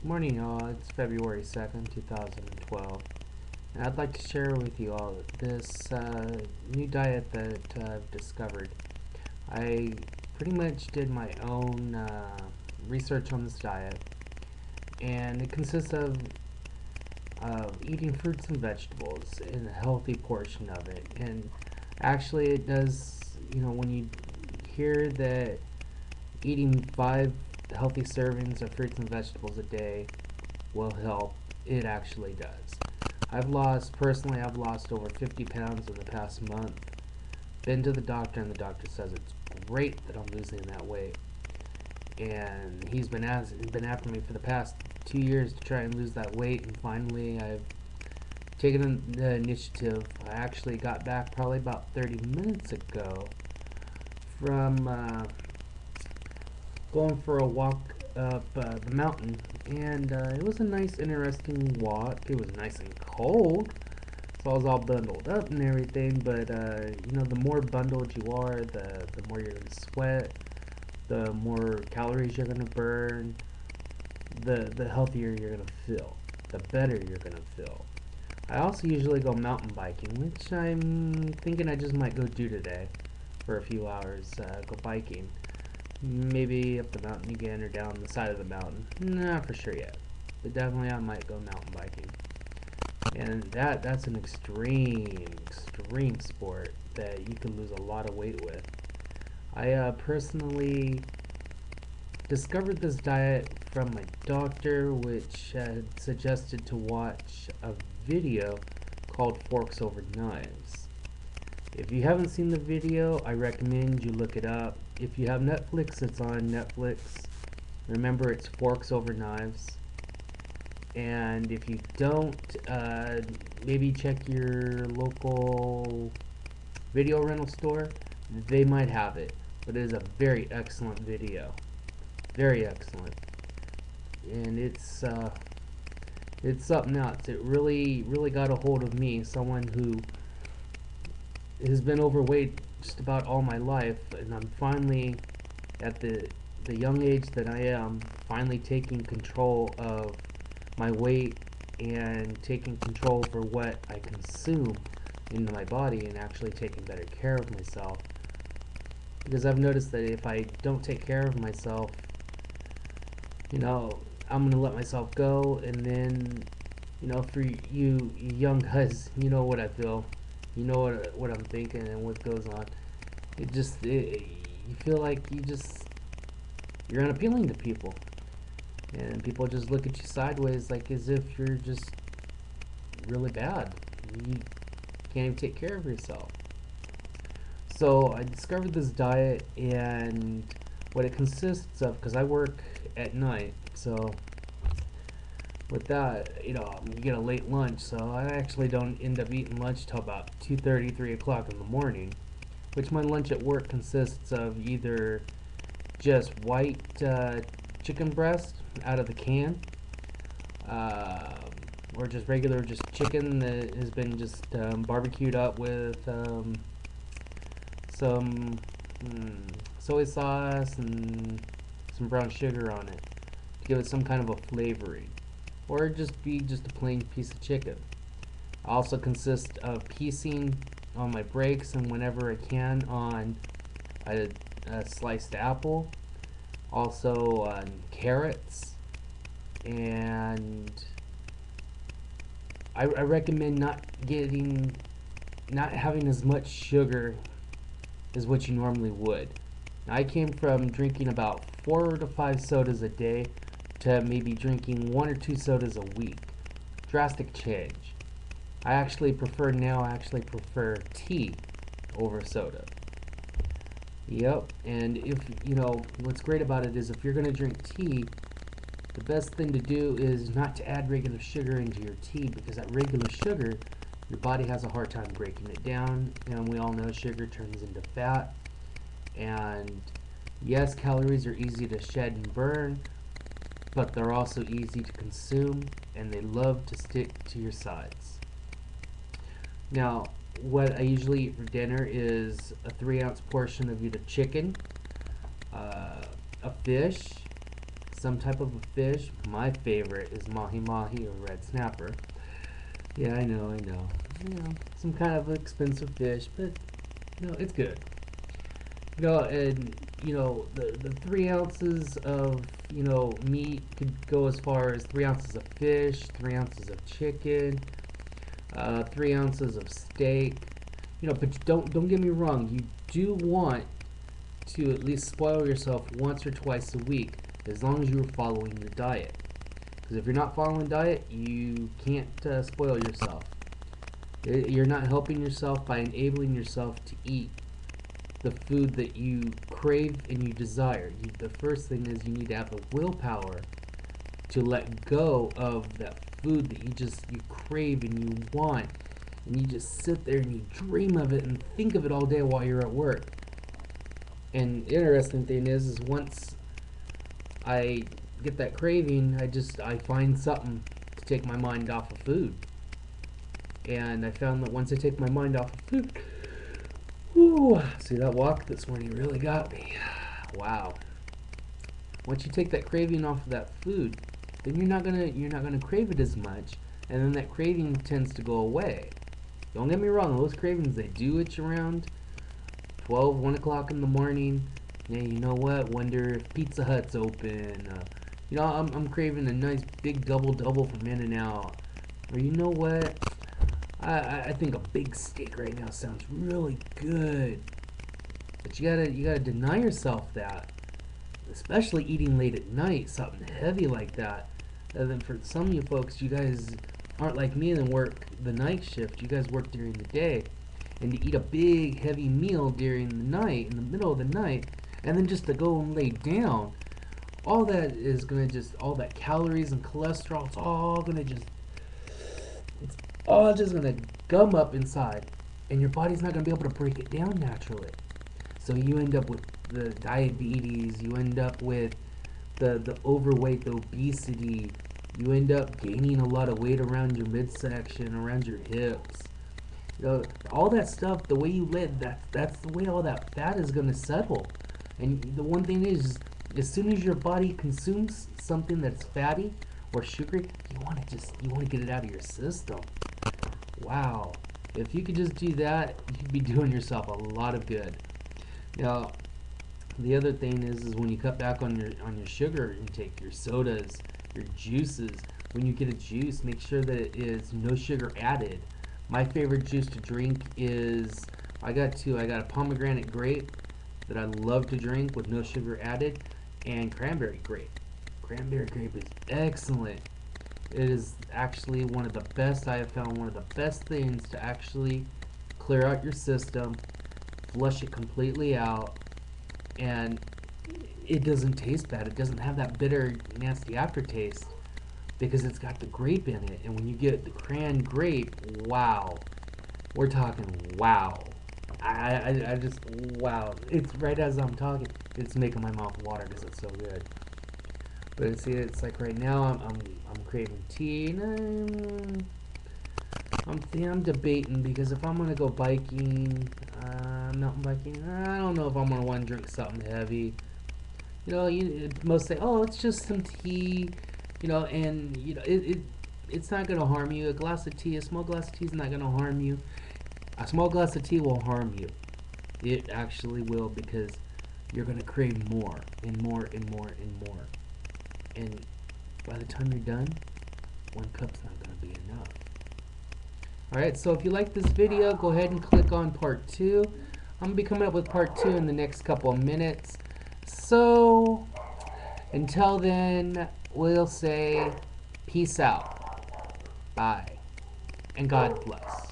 Good morning, y'all. It's February 2nd, 2012, and I'd like to share with you all this new diet that I've discovered. I pretty much did my own research on this diet, and it consists of eating fruits and vegetables in a healthy portion of it. And actually, it does, when you hear that eating 5 healthy servings of fruits and vegetables a day will help, it actually does. Personally, I've lost over 50 pounds in the past month. Been to the doctor, and the doctor says it's great that I'm losing that weight. And he's been after me for the past 2 years to try and lose that weight, and finally I've taken the initiative. I actually got back probably about 30 minutes ago from going for a walk up the mountain, and it was a nice, interesting walk. It was nice and cold, so I was all bundled up and everything. But the more bundled you are, the more you're gonna sweat, the more calories you're gonna burn, the healthier you're gonna feel, the better you're gonna feel. I also usually go mountain biking, which I'm thinking I just might go do today for a few hours. Go biking. Maybe up the mountain again or down the side of the mountain. Not for sure yet. But definitely I might go mountain biking. And that's an extreme sport that you can lose a lot of weight with. I personally discovered this diet from my doctor, which suggested to watch a video called Forks Over Knives. If you haven't seen the video, I recommend you look it up. If you have Netflix, it's on Netflix. Remember, it's Forks Over Knives. And if you don't, maybe check your local video rental store. They might have it. But it is a very excellent video. Very excellent. And it's something else. It really got a hold of me, someone who has been overweight just about all my life, and I'm finally at the young age that I am, finally taking control of my weight and taking control for what I consume into my body, and actually taking better care of myself. Because I've noticed that if I don't take care of myself, I'm gonna let myself go, and then, for you young guys, you know what I feel. You know what I'm thinking and what goes on. You feel like you're unappealing to people, and people just look at you sideways, like as if you're just really bad. You can't even take care of yourself. So I discovered this diet and what it consists of, because I work at night, so with that, you get a late lunch, so I actually don't end up eating lunch till about 2:30, 3 o'clock in the morning, which my lunch at work consists of either just white chicken breast out of the can, or just regular chicken that has been just barbecued up with some soy sauce and some brown sugar on it to give it some kind of a flavoring, or just be just a plain piece of chicken. I also consist of piecing on my breaks and whenever I can on a sliced apple, also on carrots, and I recommend not having as much sugar as what you normally would. I came from drinking about 4 to 5 sodas a day to maybe drinking 1 or 2 sodas a week. Drastic change. I actually prefer tea over soda. Yep, and what's great about it is if you're going to drink tea, the best thing to do is not to add regular sugar into your tea, because that regular sugar, your body has a hard time breaking it down, and we all know sugar turns into fat. And yes, calories are easy to shed and burn, but they're also easy to consume, and they love to stick to your sides. Now, what I usually eat for dinner is a 3-ounce portion of either chicken, a fish, some type of a fish. My favorite is mahi-mahi or red snapper. Yeah, I know, I know. You know, some kind of expensive fish, but it's good. And the 3 ounces of meat could go as far as 3 ounces of fish, 3 ounces of chicken, 3 ounces of steak. But don't get me wrong. You do want to at least spoil yourself once or twice a week, as long as you're following your diet. Because if you're not following diet, you can't spoil yourself. You're not helping yourself by enabling yourself to eat the food that you crave and you desire. The first thing is you need to have the willpower to let go of that food that you crave and you want, and you just sit there and you dream of it and think of it all day while you're at work. And the interesting thing is once I get that craving, I find something to take my mind off of food. And I found that once I take my mind off of food, whew, see, that walk this morning really got me. Wow. Once you take that craving off of that food, then you're not gonna crave it as much, and then that craving tends to go away. Don't get me wrong, those cravings, they do itch around 12, 1 o'clock in the morning. Yeah, you know what? Wonder if Pizza Hut's open. I'm craving a nice big double from In-N-Out. Or you know what? I think a big steak right now sounds really good. But you gotta deny yourself that. Especially eating late at night, something heavy like that. And then for some of you folks, you guys aren't like me and work the night shift. You guys work during the day. And to eat a big heavy meal during the night, in the middle of the night, and then just to go and lay down, all that is gonna all that calories and cholesterol, it's all just gonna gum up inside, and your body's not gonna be able to break it down naturally. So you end up with the diabetes, you end up with the overweight, the obesity, you end up gaining a lot of weight around your midsection, around your hips. All that stuff, the way you live, that's the way all that fat is gonna settle. And the one thing is, as soon as your body consumes something that's fatty or sugary, you want to get it out of your system. Wow. If you could just do that, you'd be doing yourself a lot of good. Now, the other thing is when you cut back on your sugar intake, your sodas, your juices. When you get a juice, make sure that it is no sugar added. My favorite juice to drink is I got a pomegranate grape that I love to drink with no sugar added, and cranberry grape. Cranberry grape is excellent. It is actually one of the best I have found, one of the best things to actually clear out your system, flush it completely out, and it doesn't taste bad. It doesn't have that bitter, nasty aftertaste because it's got the grape in it. And when you get the cran grape, wow. We're talking wow. I just, wow. It's right as I'm talking, it's making my mouth water because it's so good. But see, it's like right now I'm craving tea, and I'm debating because if I'm gonna go biking, mountain biking, I don't know if I'm gonna want to drink something heavy. Most say, oh, it's just some tea, and it's not gonna harm you. A small glass of tea is not gonna harm you. A small glass of tea will harm you. It actually will, because you're gonna crave more and more and more and more. And by the time you're done, 1 cup's not gonna be enough. Alright, so if you like this video, go ahead and click on part 2. I'm gonna be coming up with part 2 in the next couple of minutes. So until then, we'll say peace out. Bye. And God bless.